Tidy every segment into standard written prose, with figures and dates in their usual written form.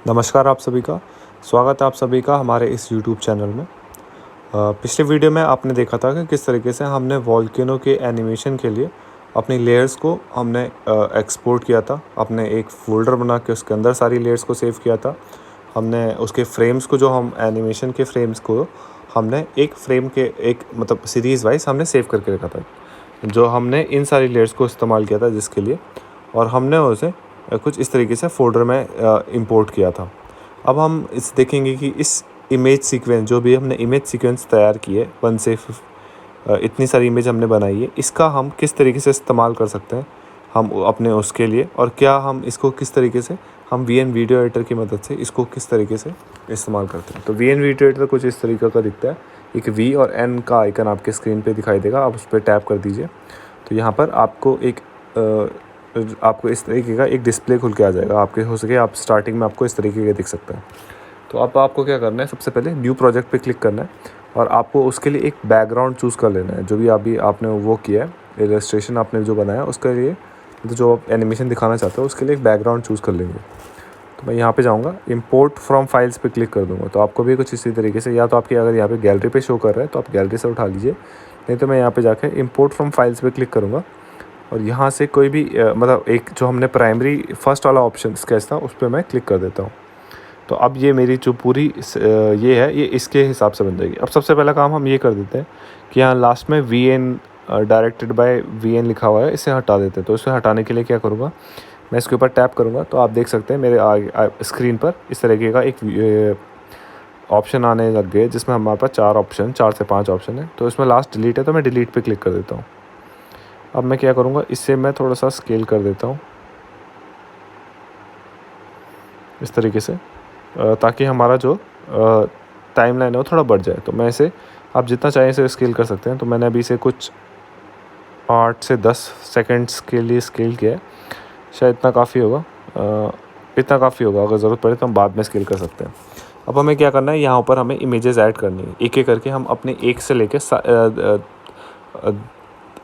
नमस्कार आप सभी का स्वागत है आप सभी का हमारे इस YouTube चैनल में। पिछले वीडियो में आपने देखा था कि किस तरीके से हमने वॉल्केनो के एनिमेशन के लिए अपनी लेयर्स को हमने एक्सपोर्ट किया था। अपने एक फ़ोल्डर बना के उसके अंदर सारी लेयर्स को सेव किया था। हमने उसके फ्रेम्स को जो हम एनिमेशन के फ्रेम्स को हमने एक फ्रेम के एक मतलब सीरीज़ वाइज हमने सेव करके रखा था, जो हमने इन सारी लेयर्स को इस्तेमाल किया था जिसके लिए, और हमने उसे कुछ इस तरीके से फ़ोल्डर में इंपोर्ट किया था। अब हम इस देखेंगे कि इस इमेज सीक्वेंस जो भी हमने इमेज सीक्वेंस तैयार की है 1 से इतनी सारी इमेज हमने बनाई है, इसका हम किस तरीके से इस्तेमाल कर सकते हैं हम अपने उसके लिए, और क्या हम इसको किस तरीके से हम वी एन वीडियो एडिटर की मदद से इसको किस तरीके से इस्तेमाल करते हैं। तो वी एन वीडियो एडिटर कुछ इस तरीके का दिखता है। एक वी और एन का आइकन आपके स्क्रीन पे दिखाई देगा, आप उस पर टैप कर दीजिए तो यहाँ पर आपको इस तरीके का एक डिस्प्ले खुल के आ जाएगा। आपके हो सके आप स्टार्टिंग में आपको इस तरीके का दिख सकता है। तो अब आपको क्या करना है, सबसे पहले न्यू प्रोजेक्ट पे क्लिक करना है और आपको उसके लिए एक बैकग्राउंड चूज़ कर लेना है। जो भी आपने वो किया है, इलस्ट्रेशन आपने जो बनाया उसके लिए, तो जो आप एनिमेशन दिखाना चाहते हो उसके लिए एक बैकग्राउंड चूज़ कर लेंगे। तो मैं यहाँ पे जाऊँगा, इंपोर्ट फ्रॉम फाइल्स पे क्लिक कर दूँगा। तो आपको भी कुछ इसी तरीके से, या तो आपकी अगर यहाँ पे गैलरी पे शो कर रहा है तो आप गैलरी से उठा लीजिए, नहीं तो मैं यहाँ पे जाके इंपोर्ट फ्रॉम फाइल्स पे क्लिक करूँगा और यहाँ से कोई भी मतलब एक जो हमने प्राइमरी फर्स्ट वाला ऑप्शन स्केच था उस पर मैं क्लिक कर देता हूँ। तो अब ये मेरी जो पूरी ये है, ये इसके हिसाब से बन जाएगी। अब सबसे पहला काम हम ये कर देते हैं कि यहाँ लास्ट में V N directed by V N लिखा हुआ है, इसे हटा देते हैं। तो इसे हटाने के लिए क्या करूँगा, मैं इसके ऊपर टैप करूँगा तो आप देख सकते हैं मेरे स्क्रीन पर इस तरीके का एक ऑप्शन आने लग गए, जिसमें हमारे पास 4 से 5 ऑप्शन है। तो इसमें लास्ट डिलीट है, तो मैं डिलीट पे क्लिक कर देता हूँ। अब मैं क्या करूँगा, इससे मैं थोड़ा सा स्केल कर देता हूँ इस तरीके से, ताकि हमारा जो टाइमलाइन है वो थोड़ा बढ़ जाए। तो मैं इसे, आप जितना चाहें इसे स्केल कर सकते हैं। तो मैंने अभी इसे कुछ 8 से 10 सेकंड्स के लिए स्केल किया है, शायद इतना काफ़ी होगा। इतना काफ़ी होगा, अगर ज़रूरत पड़े तो हम बाद में स्केल कर सकते हैं। अब हमें क्या करना है, यहाँ ऊपर हमें इमेजेस ऐड करनी है। एक एक करके हम अपने एक से लेके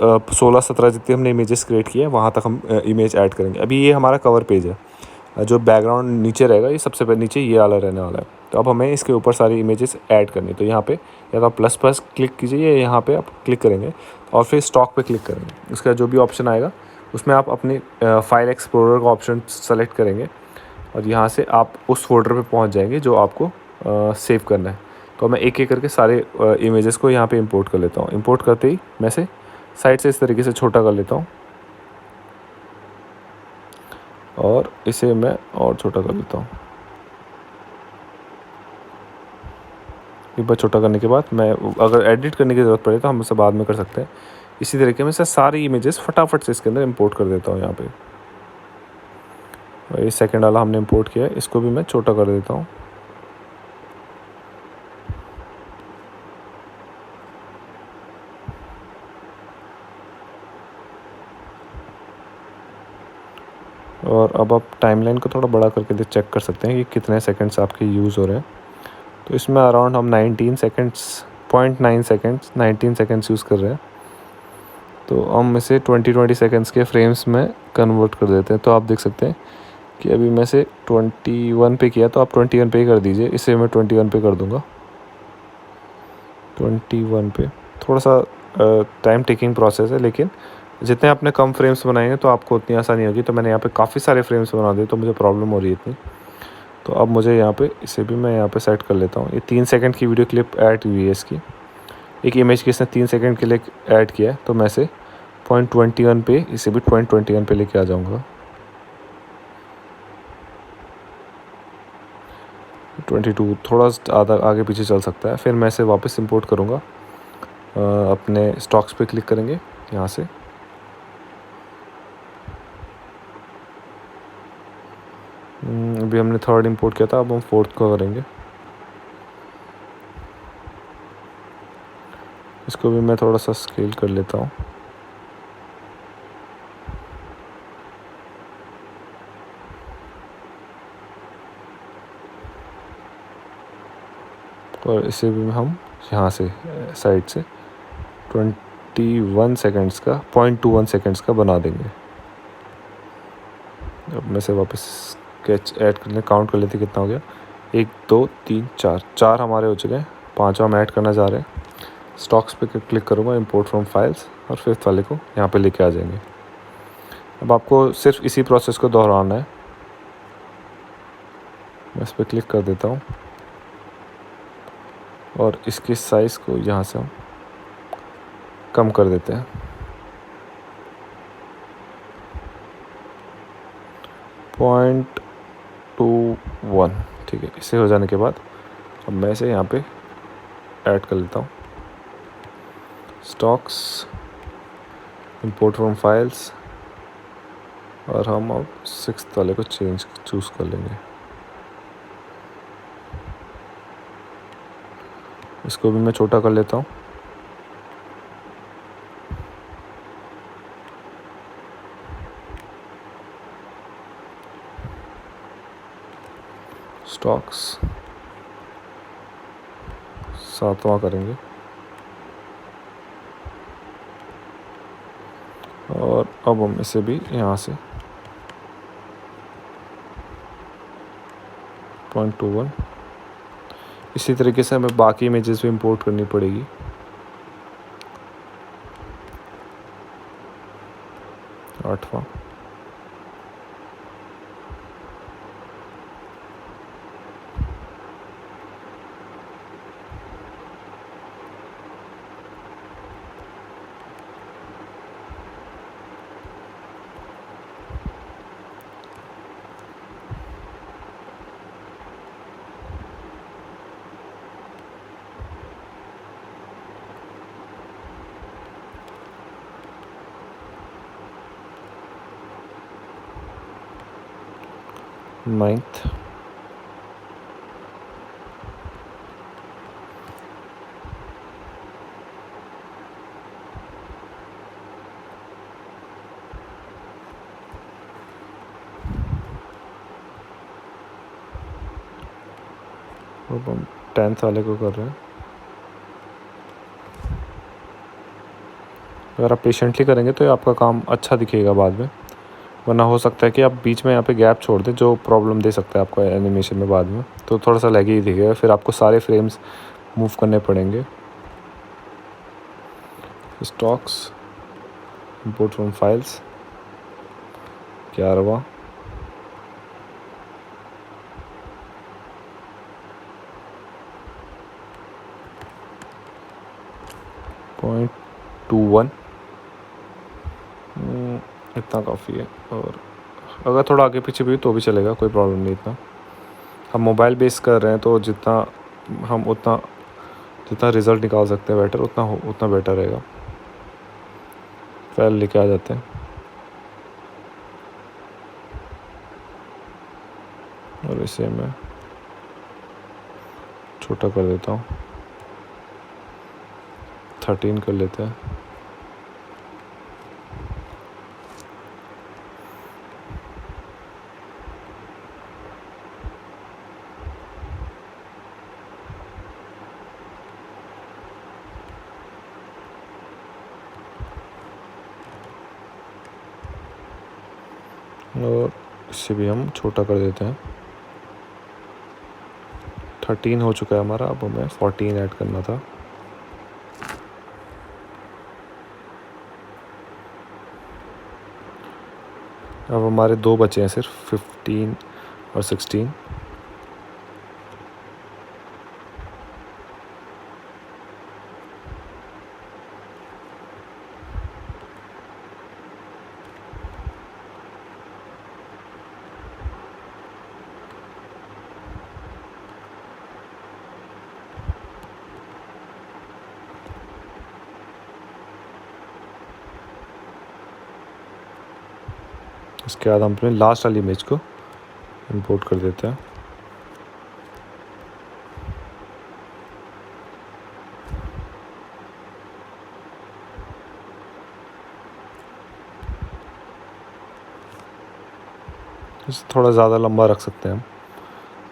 16-17 जितने हमने इमेजेस क्रिएट किए हैं वहाँ तक हम इमेज ऐड करेंगे। अभी ये हमारा कवर पेज है, जो बैकग्राउंड नीचे रहेगा ये सबसे पहले नीचे ये वाला रहने वाला है। तो अब हमें इसके ऊपर सारी इमेजेस ऐड करनी है। तो यहाँ पे या तो आप प्लस प्लस क्लिक कीजिए, या यहाँ पे आप क्लिक करेंगे और फिर स्टॉक पे क्लिक करेंगे। उसका जो भी ऑप्शन आएगा उसमें आप अपनी फाइल एक्सप्लोरर का ऑप्शन सेलेक्ट करेंगे और यहाँ से आप उस फोल्डर पे पहुँच जाएंगे जो आपको सेव करना है। तो मैं एक एक करके सारे इमेजेस को यहाँ पे इंपोर्ट कर लेता हूँ। इंपोर्ट करते ही मैं से साइड से इस तरीके से छोटा कर लेता हूँ और इसे मैं और छोटा कर लेता हूँ। एक बार छोटा करने के बाद मैं, अगर एडिट करने की ज़रूरत पड़े तो हम उसे बाद में कर सकते हैं। इसी तरीके में से सारी इमेजेस फटाफट से इसके अंदर इंपोर्ट कर देता हूँ यहाँ पे। और ये सेकंड वाला हमने इंपोर्ट किया है, इसको भी मैं छोटा कर देता हूँ। और अब आप टाइमलाइन को थोड़ा बड़ा करके चेक कर सकते हैं कि कितने सेकंड्स आपके यूज़ हो रहे हैं। तो इसमें अराउंड हम 19 सेकंड्स 19 सेकंड्स यूज़ कर रहे हैं। तो हम इसे 20 सेकंड्स के फ्रेम्स में कन्वर्ट कर देते हैं। तो आप देख सकते हैं कि अभी मैं इसे 21 पे किया, तो आप 21 पे ही कर दीजिए। इसे मैं 21 पे कर दूँगा। 21 पे थोड़ा सा टाइम टेकिंग प्रोसेस है, लेकिन जितने आपने कम फ्रेम्स बनाएंगे तो आपको उतनी आसानी होगी। तो मैंने यहाँ पे काफ़ी सारे फ्रेम्स बना दिए, तो मुझे प्रॉब्लम हो रही है इतनी। तो अब मुझे यहाँ पे इसे भी मैं यहाँ पे सेट कर लेता हूँ। ये 3 सेकंड की वीडियो क्लिप ऐड हुई है इसकी, एक इमेज की इसने 3 सेकंड के लिए ऐड किया है। तो मैं इसे 0.21 पे, इसे भी 0.21 पे लेके आ जाऊँगा। 22 थोड़ा आधा आगे पीछे चल सकता है। फिर मैं इसे वापस इंपोर्ट करूँगा, अपने स्टॉक्स पे क्लिक करेंगे यहाँ से। अभी हमने थर्ड इंपोर्ट किया था, अब हम फोर्थ को करेंगे। इसको भी मैं थोड़ा सा स्केल कर लेता हूँ। और इसे भी हम यहाँ से साइड से 21 सेकंड्स का 0.21 सेकंड्स का बना देंगे। अब मैं इसे वापस स्केच ऐड करने काउंट कर लेते कितना हो गया। 1 2 3 4, 4 हमारे हो चुके हैं। 5वां हम ऐड करना चाह रहे हैं। स्टॉक्स पे क्लिक करूँगा, इंपोर्ट फ्रॉम फाइल्स, और 5th वाले को यहाँ पे लेके आ जाएंगे। अब आपको सिर्फ इसी प्रोसेस को दोहराना है। मैं इस पर क्लिक कर देता हूँ और इसकी साइज़ को यहाँ से हम कम कर देते हैं। 0.21, ठीक है। इसे हो जाने के बाद अब मैं इसे यहाँ पे ऐड कर लेता हूँ। स्टॉक्स, इंपोर्ट फ्रॉम फाइल्स, और हम अब 6th वाले को चूज़ कर लेंगे। इसको भी मैं छोटा कर लेता हूँ। स्टॉक्स 7वां करेंगे, और अब हम इसे भी यहाँ से 0.21, इसी तरीके से हमें बाकी इमेजेस भी इंपोर्ट करनी पड़ेगी। आठवां, नाइन्थ, अब हम 10th वाले को कर रहे हैं। अगर आप पेशेंटली करेंगे तो ये आपका काम अच्छा दिखेगा बाद में, वरना हो सकता है कि आप बीच में यहाँ पे गैप छोड़ दें, जो प्रॉब्लम दे सकता है आपको एनिमेशन में बाद में, तो थोड़ा सा लैगी ही दिखेगा। फिर आपको सारे फ्रेम्स मूव करने पड़ेंगे। स्टॉक्स, इंपोर्ट फ्रॉम फाइल्स, 11वां, .21, इतना काफ़ी है। और अगर थोड़ा आगे पीछे भी तो भी चलेगा, कोई प्रॉब्लम नहीं इतना। हम मोबाइल बेस कर रहे हैं तो जितना रिज़ल्ट निकाल सकते हैं बेटर, उतना बेटर रहेगा। फाइल लेके आ जाते हैं और इसे मैं छोटा कर देता हूँ, 13 कर लेते हैं। और इसे भी हम छोटा कर देते हैं। 13 हो चुका है हमारा, अब हमें 14 ऐड करना था। अब हमारे 2 बचे हैं सिर्फ, 15 और 16। इसके बाद हम अपने लास्ट वाली इमेज को इंपोर्ट कर देते हैं। इसे थोड़ा ज़्यादा लंबा रख सकते हैं हम,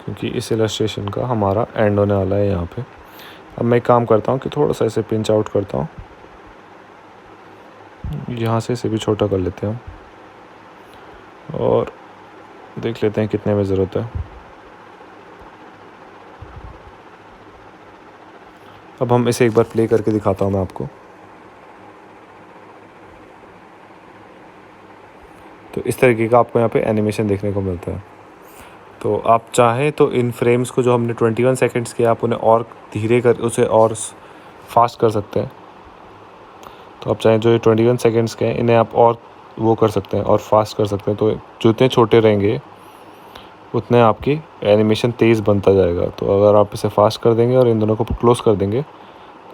क्योंकि इस इलस्ट्रेशन का हमारा एंड होने वाला है यहाँ पे। अब मैं एक काम करता हूँ कि थोड़ा सा इसे पिंच आउट करता हूँ, यहाँ से इसे भी छोटा कर लेते हैं हम, और देख लेते हैं कितने में ज़रूरत है। अब हम इसे एक बार प्ले करके दिखाता हूँ मैं आपको। तो इस तरीके का आपको यहाँ पे एनिमेशन देखने को मिलता है। तो आप चाहें तो इन फ्रेम्स को जो हमने 21 सेकंड्स के, आप उन्हें और धीरे कर उसे और फास्ट कर सकते हैं। तो आप चाहें जो ये 21 सेकंड्स के हैं इन्हें आप और वो कर सकते हैं और फास्ट कर सकते हैं। तो जितने छोटे रहेंगे उतने आपकी एनिमेशन तेज़ बनता जाएगा। तो अगर आप इसे फास्ट कर देंगे और इन दोनों को क्लोज़ कर देंगे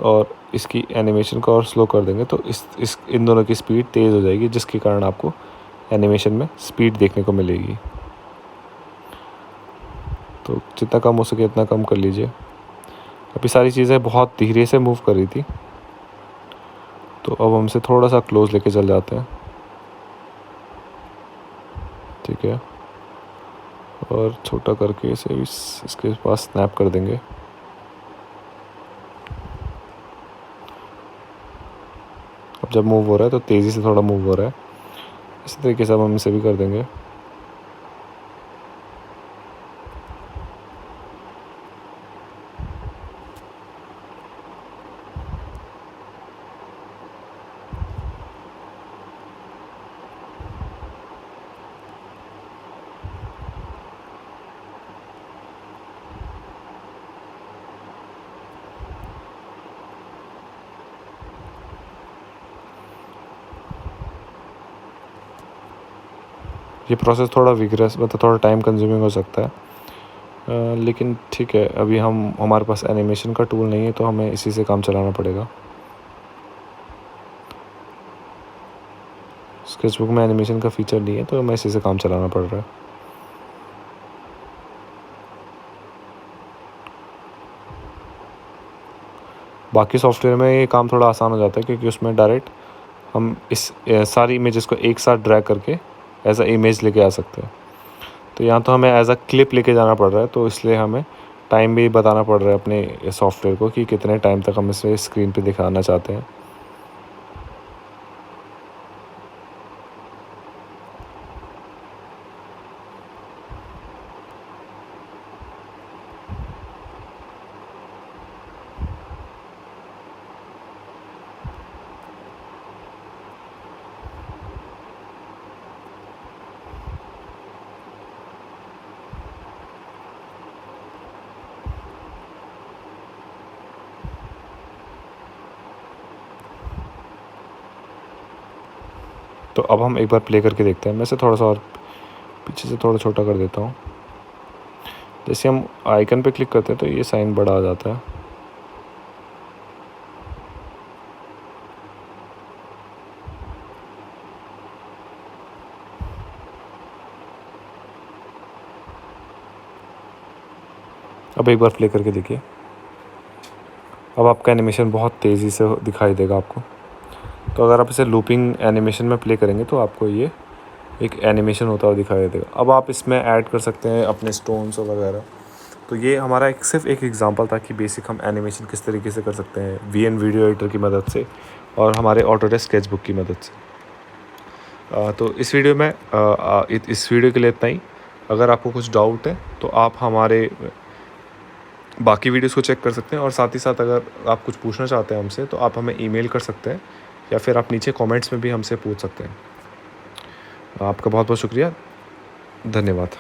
और इसकी एनिमेशन को और स्लो कर देंगे तो इस इन दोनों की स्पीड तेज़ हो जाएगी, जिसके कारण आपको एनिमेशन में स्पीड देखने को मिलेगी। तो जितना कम हो सके इतना कम कर लीजिए। अभी सारी चीज़ें बहुत धीरे से मूव कर रही थी, तो अब हम इसे थोड़ा सा क्लोज लेके चल जाते हैं। ठीक है, और छोटा करके इसे इसके पास स्नैप कर देंगे। अब जब मूव हो रहा है तो तेज़ी से थोड़ा मूव हो रहा है। इसी तरीके से अब हम इसे भी कर देंगे। ये प्रोसेस थोड़ा विगरस मतलब थोड़ा टाइम कंज्यूमिंग हो सकता है, लेकिन ठीक है। अभी हमारे पास एनिमेशन का टूल नहीं है तो हमें इसी से काम चलाना पड़ेगा। स्केचबुक में एनिमेशन का फीचर नहीं है तो हमें इसी से काम चलाना पड़ रहा है। बाकी सॉफ्टवेयर में ये काम थोड़ा आसान हो जाता है क्योंकि उसमें डायरेक्ट हम इस सारी इमेजेस को एक साथ ड्रैग करके एज अ इमेज लेके आ सकते हैं। तो यहाँ तो हमें एज अ क्लिप लेके जाना पड़ रहा है, तो इसलिए हमें टाइम भी बताना पड़ रहा है अपने सॉफ्टवेयर को कि कितने टाइम तक हम इसे स्क्रीन पे दिखाना चाहते हैं। तो अब हम एक बार प्ले करके देखते हैं। मैं इसे थोड़ा सा और पीछे से थोड़ा छोटा कर देता हूँ। जैसे हम आइकन पे क्लिक करते हैं तो ये साइन बड़ा आ जाता है। अब एक बार प्ले करके देखिए। अब आपका एनिमेशन बहुत तेज़ी से दिखाई देगा आपको। तो अगर आप इसे लूपिंग एनिमेशन में प्ले करेंगे तो आपको ये एक एनिमेशन होता हुआ दिखाई देगा। अब आप इसमें ऐड कर सकते हैं अपने स्टोन्स वगैरह। तो ये हमारा सिर्फ एक एग्जांपल था कि बेसिक हम एनिमेशन किस तरीके से कर सकते हैं वीएन वीडियो एडिटर की मदद से और हमारे ऑटोडेस्क स्केचबुक की मदद से। तो इस वीडियो में इस वीडियो के लिए इतना ही। अगर आपको कुछ डाउट है तो आप हमारे बाकी वीडियोस को चेक कर सकते हैं, और साथ ही साथ अगर आप कुछ पूछना चाहते हैं हमसे तो आप हमें ईमेल कर सकते हैं या फिर आप नीचे कमेंट्स में भी हमसे पूछ सकते हैं। आपका बहुत बहुत शुक्रिया, धन्यवाद।